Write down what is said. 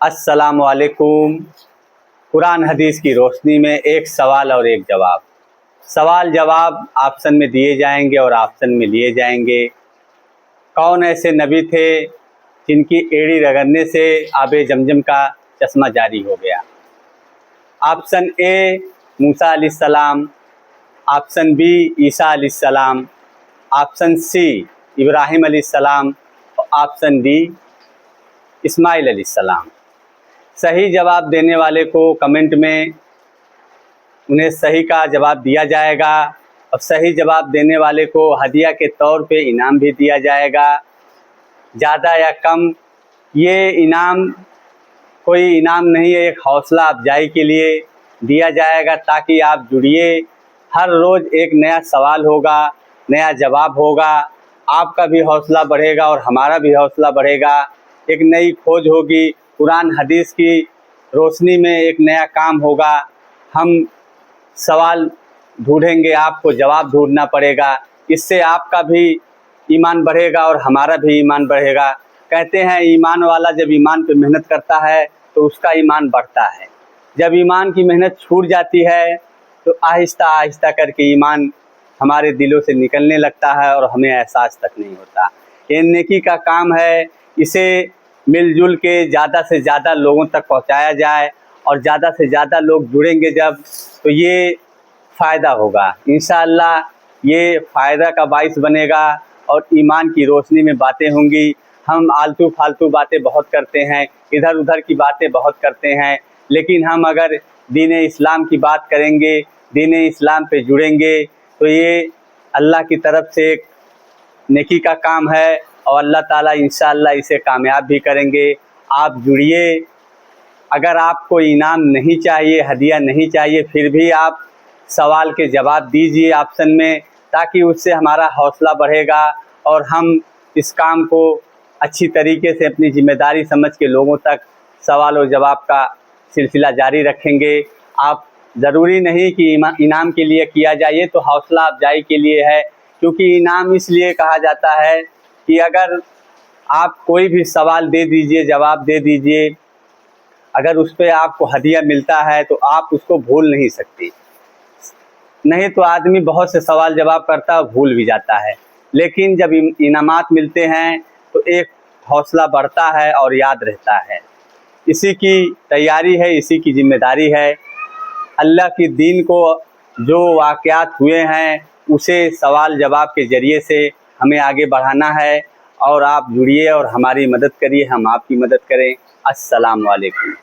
अस्सलाम वालेकुम। कुरान हदीस की रोशनी में एक सवाल और एक जवाब। सवाल जवाब ऑप्शन में दिए जाएंगे और ऑप्शन में लिए जाएंगे। कौन ऐसे नबी थे जिनकी एड़ी रगड़ने से आबे जमजम का चश्मा जारी हो गया? ऑप्शन ए मूसा अलैहिस्सलाम, ऑप्शन बी ईसा अलैहिस्सलाम, ऑप्शन सी इब्राहिम अलैहिस्सलाम और ऑप्शन डी इस्माइल अलैहिस्सलाम। सही जवाब देने वाले को कमेंट में उन्हें सही का जवाब दिया जाएगा और सही जवाब देने वाले को हदिया के तौर पे इनाम भी दिया जाएगा। ज़्यादा या कम ये इनाम कोई इनाम नहीं है, एक हौसला अफजाई के लिए दिया जाएगा ताकि आप जुड़िए। हर रोज़ एक नया सवाल होगा, नया जवाब होगा, आपका भी हौसला बढ़ेगा और हमारा भी हौसला बढ़ेगा। एक नई खोज होगी, कुरान हदीस की रोशनी में एक नया काम होगा। हम सवाल ढूंढेंगे, आपको जवाब ढूंढना पड़ेगा। इससे आपका भी ईमान बढ़ेगा और हमारा भी ईमान बढ़ेगा। कहते हैं ईमान वाला जब ईमान पे मेहनत करता है तो उसका ईमान बढ़ता है। जब ईमान की मेहनत छूट जाती है तो आहिस्ता आहिस्ता करके ईमान हमारे दिलों से निकलने लगता है और हमें एहसास तक नहीं होता। ये नेकी का काम है, इसे मिलजुल के ज़्यादा से ज़्यादा लोगों तक पहुंचाया जाए और ज़्यादा से ज़्यादा लोग जुड़ेंगे जब, तो ये फ़ायदा होगा। इंशाअल्लाह ये फ़ायदा का बाइस बनेगा और ईमान की रोशनी में बातें होंगी। हम आलतू फालतू बातें बहुत करते हैं, इधर उधर की बातें बहुत करते हैं, लेकिन हम अगर दीन इस्लाम की बात करेंगे, दीन इस्लाम पे जुड़ेंगे तो ये अल्लाह की तरफ से एक नेकी का काम है और अल्लाह ताला इंशाअल्लाह इसे कामयाब भी करेंगे। आप जुड़िए। अगर आपको इनाम नहीं चाहिए, हदिया नहीं चाहिए, फिर भी आप सवाल के जवाब दीजिए ऑप्शन में, ताकि उससे हमारा हौसला बढ़ेगा और हम इस काम को अच्छी तरीके से अपनी जिम्मेदारी समझ के लोगों तक सवाल और जवाब का सिलसिला जारी रखेंगे। आप ज़रूरी नहीं कि इनाम के लिए किया जाए, तो हौसला अफजाई के लिए है। क्योंकि इनाम इसलिए कहा जाता है कि अगर आप कोई भी सवाल दे दीजिए, जवाब दे दीजिए, अगर उस पर आपको हदिया मिलता है तो आप उसको भूल नहीं सकते। नहीं तो आदमी बहुत से सवाल जवाब करता है, भूल भी जाता है, लेकिन जब इनामात मिलते हैं तो एक हौसला बढ़ता है और याद रहता है। इसी की तैयारी है, इसी की जिम्मेदारी है। अल्लाह की दीन को जो वाक़यात हुए हैं उसे सवाल जवाब के ज़रिए से हमें आगे बढ़ाना है। और आप जुड़िए और हमारी मदद करिए, हम आपकी मदद करें। अस्सलाम वालेकुम।